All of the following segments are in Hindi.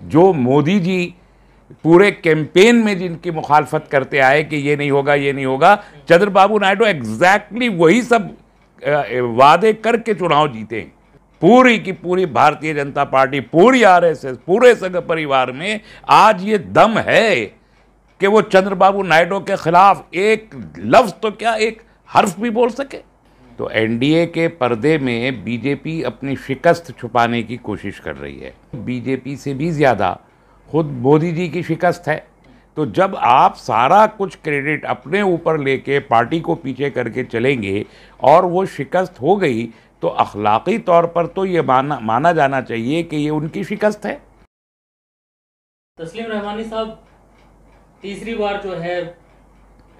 जो मोदी जी पूरे कैंपेन में जिनकी मुखालफत करते आए कि ये नहीं होगा, ये नहीं होगा, चंद्रबाबू नायडू एग्जैक्टली वही सब वादे करके चुनाव जीते। पूरी की पूरी भारतीय जनता पार्टी, पूरी आरएसएस, पूरे संघ परिवार में आज ये दम है कि वो चंद्रबाबू नायडू के खिलाफ एक लफ्ज़ तो क्या, एक हर्फ भी बोल सके। तो एनडीए के पर्दे में बीजेपी अपनी शिकस्त छुपाने की कोशिश कर रही है। बीजेपी से भी ज़्यादा खुद मोदी जी की शिकस्त है। तो जब आप सारा कुछ क्रेडिट अपने ऊपर लेके पार्टी को पीछे करके चलेंगे और वो शिकस्त हो गई, तो अखलाकी तौर पर तो ये माना जाना चाहिए कि ये उनकी शिकस्त है। तस्लीम रहमानी साहब, तीसरी बार जो है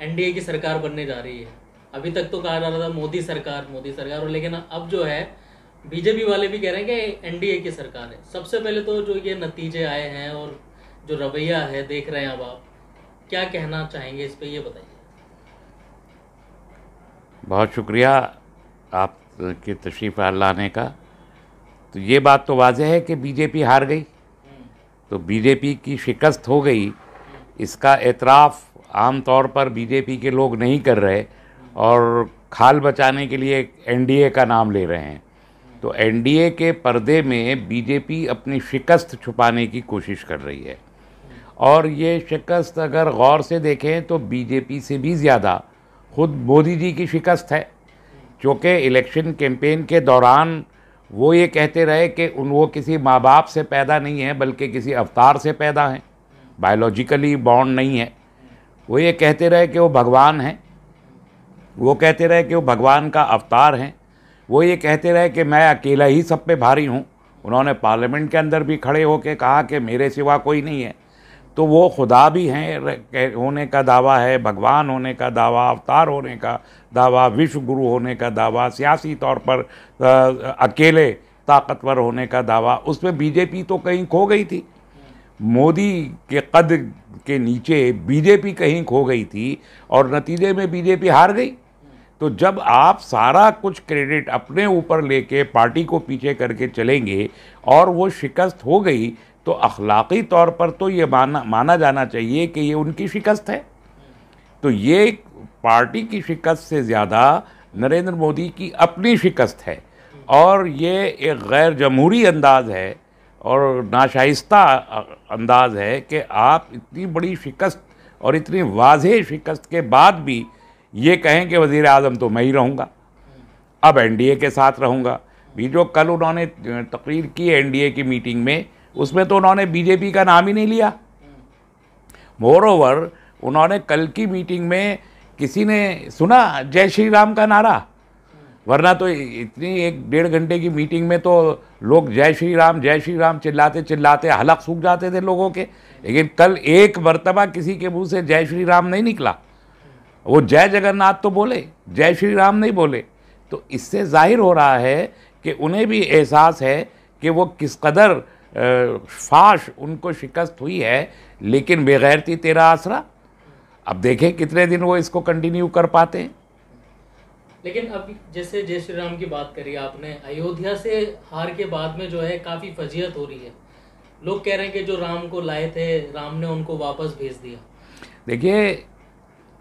एनडीए की सरकार बनने जा रही है। अभी तक तो कहा जा रहा था मोदी सरकार, और लेकिन अब जो है बीजेपी वाले भी कह रहे हैं कि एनडीए की सरकार है। सबसे पहले तो जो ये नतीजे आए हैं और जो रवैया है देख रहे हैं, अब आप क्या कहना चाहेंगे इस पे, ये बताइए। बहुत शुक्रिया आपके तशरीफ़ लाने का। तो ये बात तो वाज़ेह है कि बीजेपी हार गई, तो बीजेपी की शिकस्त हो गई। इसका एतराफ़ आम तौर पर बीजेपी के लोग नहीं कर रहे और खाल बचाने के लिए एनडीए का नाम ले रहे हैं। तो एनडीए के पर्दे में बीजेपी अपनी शिकस्त छुपाने की कोशिश कर रही है, और ये शिकस्त अगर गौर से देखें तो बीजेपी से भी ज़्यादा खुद मोदी जी की शिकस्त है। क्योंकि इलेक्शन कैंपेन के दौरान वो ये कहते रहे कि वो किसी माँ बाप से पैदा नहीं है बल्कि किसी अवतार से पैदा हैं, बायोलॉजिकली बॉर्न नहीं है। वो ये कहते रहे कि वो भगवान हैं, वो कहते रहे कि वो भगवान का अवतार हैं। वो ये कहते रहे कि मैं अकेला ही सब पे भारी हूँ। उन्होंने पार्लियामेंट के अंदर भी खड़े होकर कहा कि मेरे सिवा कोई नहीं है। तो वो खुदा भी हैं होने का दावा है, भगवान होने का दावा, अवतार होने का दावा, विश्व गुरु होने का दावा, सियासी तौर पर अकेले ताकतवर होने का दावा। उसमें बीजेपी तो कहीं खो गई थी। मोदी के कद के नीचे बीजेपी कहीं खो गई थी और नतीजे में बीजेपी हार गई। तो जब आप सारा कुछ क्रेडिट अपने ऊपर लेके पार्टी को पीछे करके चलेंगे और वो शिकस्त हो गई, तो अखलाकी तौर पर तो ये माना जाना चाहिए कि ये उनकी शिकस्त है। तो ये पार्टी की शिकस्त से ज़्यादा नरेंद्र मोदी की अपनी शिकस्त है, और ये एक गैर जमहूरी अंदाज़ है और नाशाइस्ता अंदाज़ है कि आप इतनी बड़ी शिकस्त और इतनी वाज़ेह शिकस्त के बाद भी ये कहें कि वज़ीर आज़म तो मैं ही रहूँगा, अब एनडीए के साथ रहूँगा। भी जो कल उन्होंने तकरीर की एनडीए की मीटिंग में, उसमें तो उन्होंने बीजेपी का नाम ही नहीं लिया। मोरओवर उन्होंने कल की मीटिंग में किसी ने सुना जय श्री राम का नारा? वरना तो इतनी 1-1.5 घंटे की मीटिंग में तो लोग जय श्री राम चिल्लाते चिल्लाते हलक सूख जाते थे लोगों के। लेकिन कल एक मरतबा किसी के मुंह से जय श्री राम नहीं निकला। वो जय जगन्नाथ तो बोले, जय श्री राम नहीं बोले। तो इससे जाहिर हो रहा है कि उन्हें भी एहसास है कि वो किस कदर फाश उनको शिकस्त हुई है। लेकिन बेगैरती तेरा आसरा, अब देखें कितने दिन वो इसको कंटिन्यू कर पाते हैं। लेकिन अब जैसे जय श्री राम की बात करी आपने, अयोध्या से हार के बाद में जो है काफ़ी फजीहत हो रही है। लोग कह रहे हैं कि जो राम को लाए थे, राम ने उनको वापस भेज दिया। देखिए,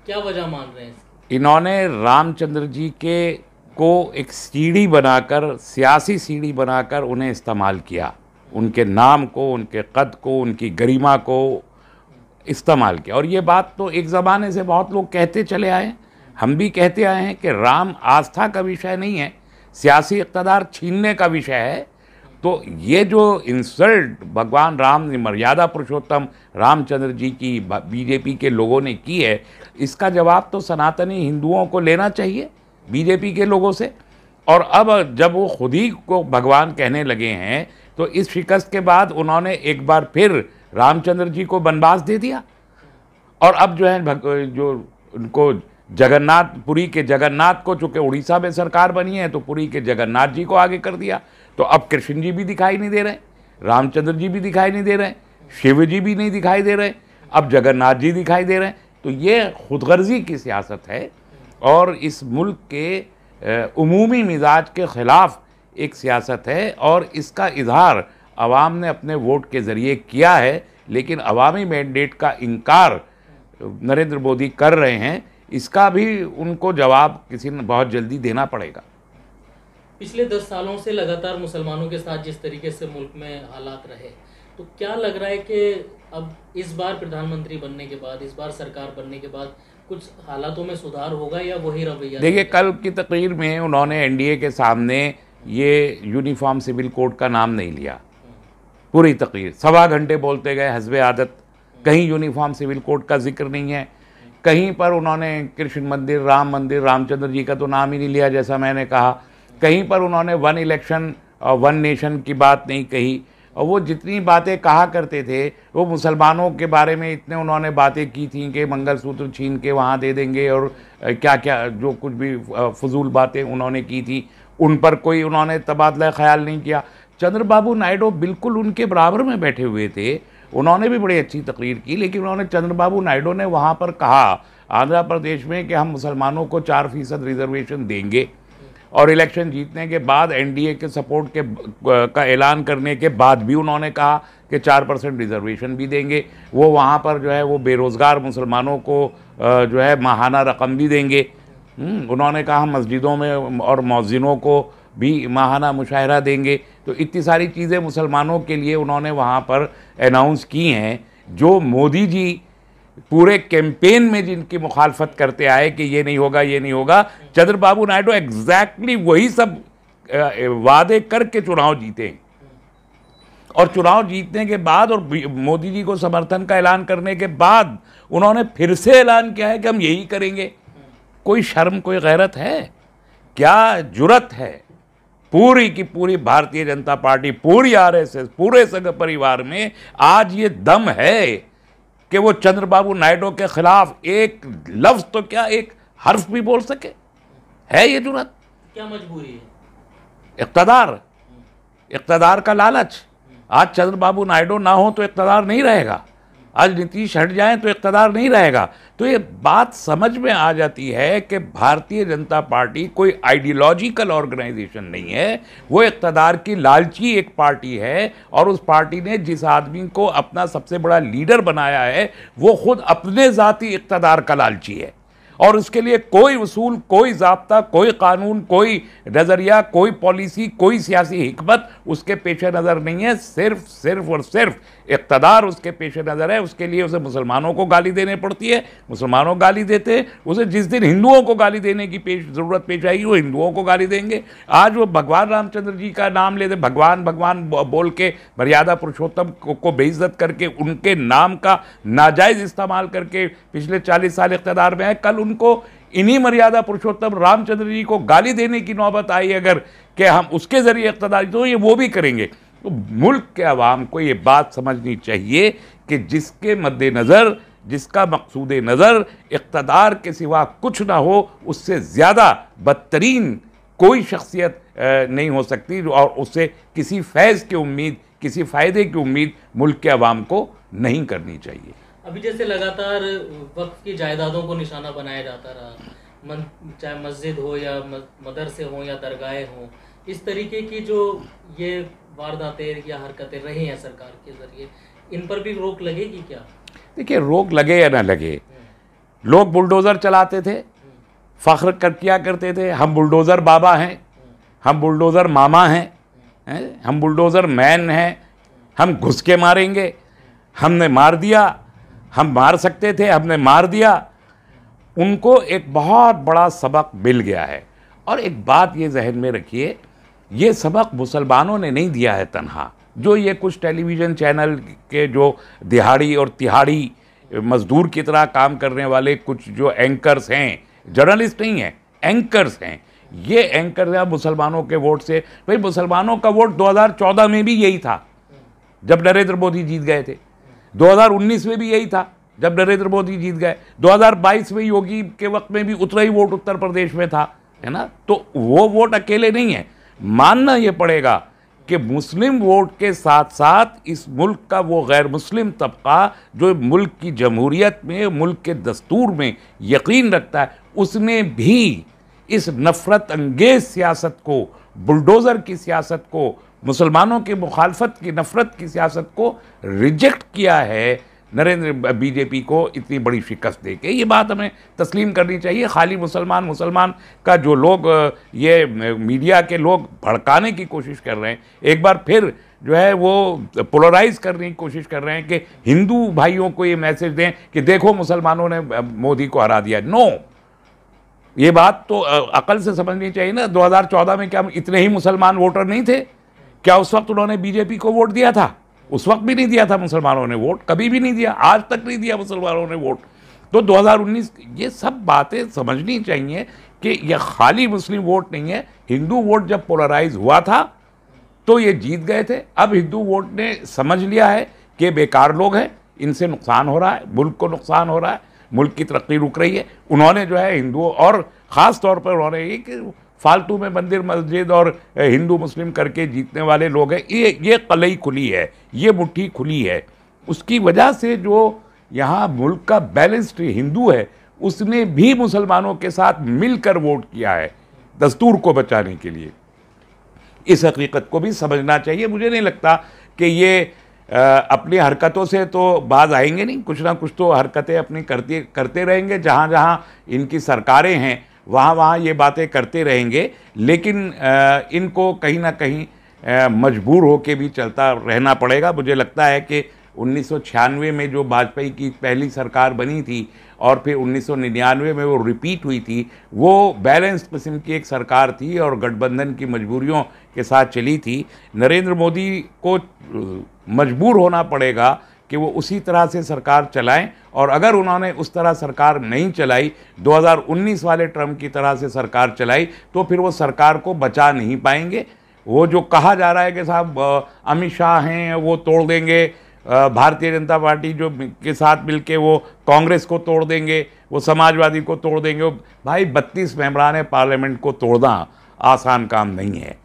क्या वजह मान रहे हैं? इन्होंने रामचंद्र जी के को एक सीढ़ी बनाकर, सियासी सीढ़ी बनाकर उन्हें इस्तेमाल किया। उनके नाम को, उनके कद को, उनकी गरिमा को इस्तेमाल किया। और ये बात तो एक ज़माने से बहुत लोग कहते चले आए हैं, हम भी कहते आए हैं कि राम आस्था का विषय नहीं है, सियासी इक़्तिदार छीनने का विषय है। तो ये जो इंसल्ट भगवान राम ने, मर्यादा पुरुषोत्तम रामचंद्र जी की बीजेपी के लोगों ने की है, इसका जवाब तो सनातनी हिंदुओं को लेना चाहिए बीजेपी के लोगों से। और अब जब वो खुद ही को भगवान कहने लगे हैं, तो इस शिकस्त के बाद उन्होंने एक बार फिर रामचंद्र जी को वनवास दे दिया। और अब जो है जो उनको पुरी के जगन्नाथ को, चूँकि उड़ीसा में सरकार बनी है तो पुरी के जगन्नाथ जी को आगे कर दिया। तो अब कृष्ण जी भी दिखाई नहीं दे रहे, रामचंद्र जी भी दिखाई नहीं दे रहे, शिव जी भी नहीं दिखाई दे रहे, अब जगन्नाथ जी दिखाई दे रहे हैं। तो ये खुदगर्जी की सियासत है और इस मुल्क के उमूमी मिजाज के ख़िलाफ़ एक सियासत है, और इसका इजहार आवाम ने अपने वोट के ज़रिए किया है, लेकिन अवामी मैंडेट का इनकार नरेंद्र मोदी कर रहे हैं, इसका भी उनको जवाब किसी ने बहुत जल्दी देना पड़ेगा। पिछले 10 सालों से लगातार मुसलमानों के साथ जिस तरीके से मुल्क में हालात रहे, तो क्या लग रहा है कि अब इस बार प्रधानमंत्री बनने के बाद, इस बार सरकार बनने के बाद कुछ हालातों में सुधार होगा या वही रवैया? देखिए, कल की तकरीर में उन्होंने एनडीए के सामने ये यूनिफॉर्म सिविल कोड का नाम नहीं लिया। पूरी तकरीर 1.25 घंटे बोलते गए हस्बे आदत, कहीं यूनिफॉर्म सिविल कोड का जिक्र नहीं है, कहीं पर उन्होंने कृष्ण मंदिर, राम मंदिर, रामचंद्र जी का तो नाम ही नहीं लिया जैसा मैंने कहा, कहीं पर उन्होंने वन इलेक्शन और वन नेशन की बात नहीं कही। और वो जितनी बातें कहा करते थे, वो मुसलमानों के बारे में इतने उन्होंने बातें की थी कि मंगलसूत्र छीन के वहाँ दे देंगे और क्या क्या जो कुछ भी फजूल बातें उन्होंने की थी, उन पर कोई उन्होंने तबादला ख्याल नहीं किया। चंद्रबाबू नायडू बिल्कुल उनके बराबर में बैठे हुए थे, उन्होंने भी बड़ी अच्छी तकरीर की, लेकिन उन्होंने चंद्रबाबू नायडू ने वहाँ पर कहा आंध्र प्रदेश में कि हम मुसलमानों को 4% रिजर्वेशन देंगे, और इलेक्शन जीतने के बाद एनडीए के सपोर्ट का ऐलान करने के बाद भी उन्होंने कहा कि 4% रिजर्वेशन भी देंगे। वो वहाँ पर जो है वो बेरोज़गार मुसलमानों को जो है माहाना रकम भी देंगे। उन्होंने कहा हम मस्जिदों में और मौज़िनों को भी माहाना मुशाहरा देंगे। तो इतनी सारी चीज़ें मुसलमानों के लिए उन्होंने वहाँ पर अनाउंस की हैं, जो मोदी जी पूरे कैंपेन में जिनकी मुखालफत करते आए कि ये नहीं होगा, ये नहीं होगा, चंद्रबाबू नायडू एग्जैक्टली वही सब वादे करके चुनाव जीते। और चुनाव जीतने के बाद और मोदी जी को समर्थन का ऐलान करने के बाद उन्होंने फिर से ऐलान किया है कि हम यही करेंगे। कोई शर्म, कोई गैरत है? क्या जुर्रत है पूरी की पूरी भारतीय जनता पार्टी, पूरी आरएसएस, पूरे संघ परिवार में आज ये दम है कि वो चंद्रबाबू नायडू के खिलाफ एक लफ्ज तो क्या एक हर्फ भी बोल सके? है ये जुर्रत? क्या मजबूरी है? इक़्तिदार का लालच। आज चंद्रबाबू नायडू ना हो तो इक़्तिदार नहीं रहेगा, आज नीतीश हट जाएं तो इक़्तिदार नहीं रहेगा। तो ये बात समझ में आ जाती है कि भारतीय जनता पार्टी कोई आइडियोलॉजिकल ऑर्गेनाइजेशन नहीं है, वो इक़्तिदार की लालची एक पार्टी है। और उस पार्टी ने जिस आदमी को अपना सबसे बड़ा लीडर बनाया है, वो खुद अपने ज़ाती इक़्तिदार का लालची है। और उसके लिए कोई उसूल, कोई ज़ाब्ता, कोई कानून, कोई नज़रिया, कोई पॉलिसी, कोई सियासी हिकमत उसके पेश नज़र नहीं है। सिर्फ और सिर्फ इक़्तिदार उसके पेश नज़र है। उसके लिए उसे मुसलमानों को गाली देनी पड़ती है, मुसलमानों गाली देते हैं उसे। जिस दिन हिंदुओं को गाली देने की ज़रूरत पेश आएगी, वो हिंदुओं को गाली देंगे। आज वो भगवान रामचंद्र जी का नाम लेते, भगवान भगवान बोल के मर्यादा पुरुषोत्तम को बेइज्जत करके, उनके नाम का नाजायज़ इस्तेमाल करके पिछले 40 साल इक़्तिदार में है। कल उनको इन्हीं मर्यादा पुरुषोत्तम रामचंद्र जी को गाली देने की नौबत आई अगर कि हम उसके ज़रिए इक़्तिदार, तो ये वो भी करेंगे। तो मुल्क के अवाम को ये बात समझनी चाहिए कि जिसके मद्देनज़र, जिसका मकसूद नज़र इक़्तिदार के सिवा कुछ ना हो, उससे ज़्यादा बदतरीन कोई शख्सियत नहीं हो सकती, और उससे किसी फैज़ की उम्मीद, किसी फ़ायदे की उम्मीद मुल्क के अवाम को नहीं करनी चाहिए। अभी जैसे लगातार वक्फ की जायदादों को निशाना बनाया जाता रहा, चाहे मस्जिद हो या मदरसे हों या दरगाहें हों, इस तरीके की जो ये वारदातें या हरकतें रही हैं सरकार के ज़रिए, इन पर भी रोक लगेगी क्या? देखिए, रोक लगे या ना लगे, लोग बुलडोज़र चलाते थे, फ़ख्र किया करते थे, हम बुलडोज़र बाबा हैं, हम बुलडोज़र मामा हैं, हम बुलडोज़र मैन हैं, हम घुस के मारेंगे, हमने मार दिया, हम मार सकते थे, हमने मार दिया। उनको एक बहुत बड़ा सबक मिल गया है। और एक बात ये जहन में रखिए, ये सबक मुसलमानों ने नहीं दिया है तन्हा। जो ये कुछ टेलीविज़न चैनल के जो दिहाड़ी और तिहाड़ी मज़दूर की तरह काम करने वाले कुछ जो एंकर्स हैं, जर्नलिस्ट नहीं हैं, एंकर्स हैं, ये एंकर हैं मुसलमानों के वोट से। भाई, मुसलमानों का वोट 2014 में भी यही था जब नरेंद्र मोदी जीत गए थे, 2019 में भी यही था जब नरेंद्र मोदी जीत गए, 2022 में योगी के वक्त में भी उतना ही वोट उत्तर प्रदेश में था, है ना। तो वो वोट अकेले नहीं है। मानना ये पड़ेगा कि मुस्लिम वोट के साथ साथ इस मुल्क का वो गैर मुस्लिम तबका जो मुल्क की जमहूरियत में, मुल्क के दस्तूर में यकीन रखता है, उसने भी इस नफ़रत अंगेज़ सियासत को, बुलडोज़र की सियासत को मुसलमानों के मुखालफत की, नफ़रत की सियासत को रिजेक्ट किया है नरेंद्र बीजेपी को इतनी बड़ी शिकस्त दे के। ये बात हमें तस्लीम करनी चाहिए। खाली मुसलमान का जो लोग ये मीडिया के लोग भड़काने की कोशिश कर रहे हैं, एक बार फिर जो है वो पोलराइज करने की कोशिश कर रहे हैं कि हिंदू भाइयों को ये मैसेज दें कि देखो मुसलमानों ने मोदी को हरा दिया। नो, ये बात तो अकल से समझनी चाहिए ना। 2014 में क्या इतने ही मुसलमान वोटर नहीं थे? क्या उस वक्त उन्होंने बीजेपी को वोट दिया था? उस वक्त भी नहीं दिया था मुसलमानों ने वोट, कभी भी नहीं दिया, आज तक नहीं दिया मुसलमानों ने वोट। तो 2019 ये सब बातें समझनी चाहिए कि ये खाली मुस्लिम वोट नहीं है। हिंदू वोट जब पोलराइज हुआ था तो ये जीत गए थे। अब हिंदू वोट ने समझ लिया है कि बेकार लोग हैं, इनसे नुकसान हो रहा है, मुल्क को नुकसान हो रहा है, मुल्क की तरक्की रुक रही है। उन्होंने जो है हिंदुओं और ख़ास तौर पर उन्होंने ये कि फालतू में मंदिर मस्जिद और हिंदू मुस्लिम करके जीतने वाले लोग हैं, ये कलई खुली है, ये मुट्ठी खुली है। उसकी वजह से जो यहाँ मुल्क का बैलेंस्ड हिंदू है उसने भी मुसलमानों के साथ मिलकर वोट किया है दस्तूर को बचाने के लिए। इस हकीकत को भी समझना चाहिए। मुझे नहीं लगता कि ये अपनी हरकतों से तो बाज आएंगे नहीं, कुछ ना कुछ तो हरकतें अपनी करते रहेंगे। जहाँ जहाँ इनकी सरकारें हैं वहाँ ये बातें करते रहेंगे, लेकिन इनको कहीं ना कहीं मजबूर होके भी चलता रहना पड़ेगा। मुझे लगता है कि 1996 में जो वाजपेयी की पहली सरकार बनी थी और फिर 1999 में वो रिपीट हुई थी, वो बैलेंस किस्म की एक सरकार थी और गठबंधन की मजबूरियों के साथ चली थी। नरेंद्र मोदी को मजबूर होना पड़ेगा कि वो उसी तरह से सरकार चलाएं, और अगर उन्होंने उस तरह सरकार नहीं चलाई, 2019 वाले ट्रम्प की तरह से सरकार चलाई, तो फिर वो सरकार को बचा नहीं पाएंगे। वो जो कहा जा रहा है कि साहब अमित शाह हैं वो तोड़ देंगे, भारतीय जनता पार्टी जो के साथ मिलके वो कांग्रेस को तोड़ देंगे, वो समाजवादी को तोड़ देंगे। भाई 32 मेंबरान पार्लियामेंट को तोड़ना आसान काम नहीं है।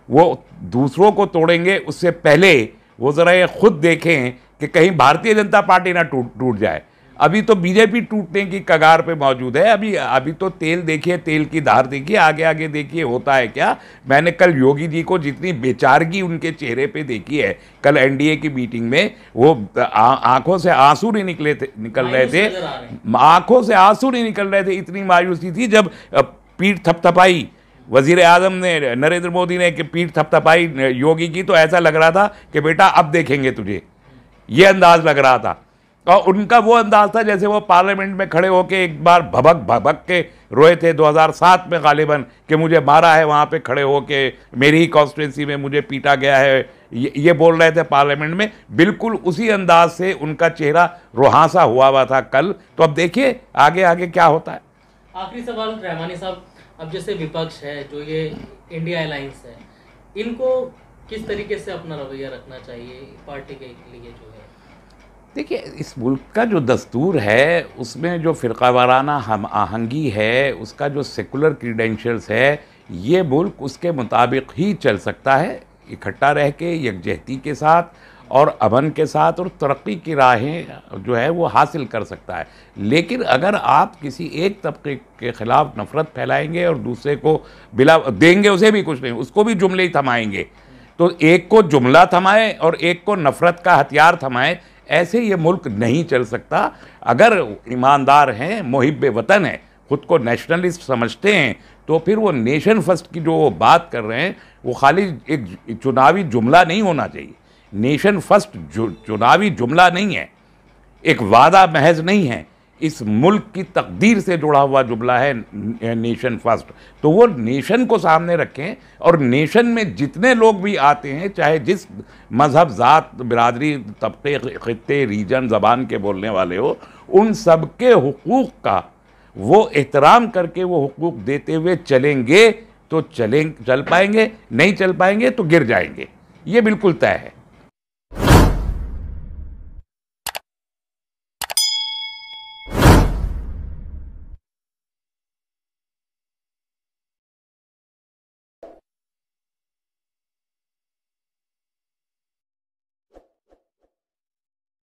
वो दूसरों को तोड़ेंगे, उससे पहले वो ज़रा ये खुद देखें कि कहीं भारतीय जनता पार्टी ना टूट जाए। अभी तो बीजेपी टूटने की कगार पे मौजूद है। अभी तो तेल देखिए, तेल की धार देखिए, आगे आगे देखिए होता है क्या। मैंने कल योगी जी को जितनी बेचारगी उनके चेहरे पे देखी है कल एनडीए की मीटिंग में, वो आंखों से आंसू नहीं निकल रहे थे, आंखों से आंसू नहीं निकल रहे थे। इतनी मायूसी थी जब पीठ थपथपाई वजीर आजम ने, नरेंद्र मोदी ने कि पीठ थपथपाई योगी की, तो ऐसा लग रहा था कि बेटा अब देखेंगे तुझे, ये अंदाज लग रहा था। और उनका वो अंदाज था जैसे वो पार्लियामेंट में खड़े होके एक बार भबक के रोए थे 2007 में गालिबन कि मुझे मारा है, वहाँ पे खड़े होके मेरी ही कॉन्स्टिट्यूंसी में मुझे पीटा गया है, ये बोल रहे थे पार्लियामेंट में। बिल्कुल उसी अंदाज से उनका चेहरा रुहासा हुआ था कल। तो अब देखिए आगे आगे क्या होता है। आखिरी सवाल रहमानी साहब, अब जैसे विपक्ष है जो ये इंडिया अलायंस है, इनको किस तरीके से अपना रवैया रखना चाहिए पार्टी के लिए जो है? देखिए, इस मुल्क का जो दस्तूर है उसमें जो फ़िरक़ावाराना हम आहंगी है, उसका जो सेकुलर क्रीडेंशियल्स है, ये मुल्क उसके मुताबिक ही चल सकता है, इकट्ठा रह के, यकजहती के साथ और अमन के साथ, और तरक्की की राहें जो है वो हासिल कर सकता है। लेकिन अगर आप किसी एक तबके के ख़िलाफ़ नफ़रत फैलाएंगे और दूसरे को बिला देंगे उसे भी कुछ नहीं, उसको भी जुमले ही थमाएंगे, तो एक को जुमला थमाए और एक को नफ़रत का हथियार थमाए, ऐसे ये मुल्क नहीं चल सकता। अगर ईमानदार हैं, मुहिब्बे वतन हैं, ख़ुद को नेशनलिस्ट समझते हैं, तो फिर वो नेशन फर्स्ट की जो वो बात कर रहे हैं वो खाली एक चुनावी जुमला नहीं होना चाहिए। नेशन फर्स्ट चुनावी जुमला नहीं है, एक वादा महज नहीं है, इस मुल्क की तकदीर से जुड़ा हुआ जुमला है नेशन फर्स्ट। तो वो नेशन को सामने रखें, और नेशन में जितने लोग भी आते हैं, चाहे जिस मज़हब, ज़ात, बिरादरी, तबके, ख़ित्ते, रीजन, ज़बान के बोलने वाले हो, उन सब के हुकूक़ का वो एहतराम करके वो हुकूक़ देते हुए चलेंगे तो चल पाएंगे, नहीं चल पाएंगे तो गिर जाएंगे। ये बिल्कुल तय है।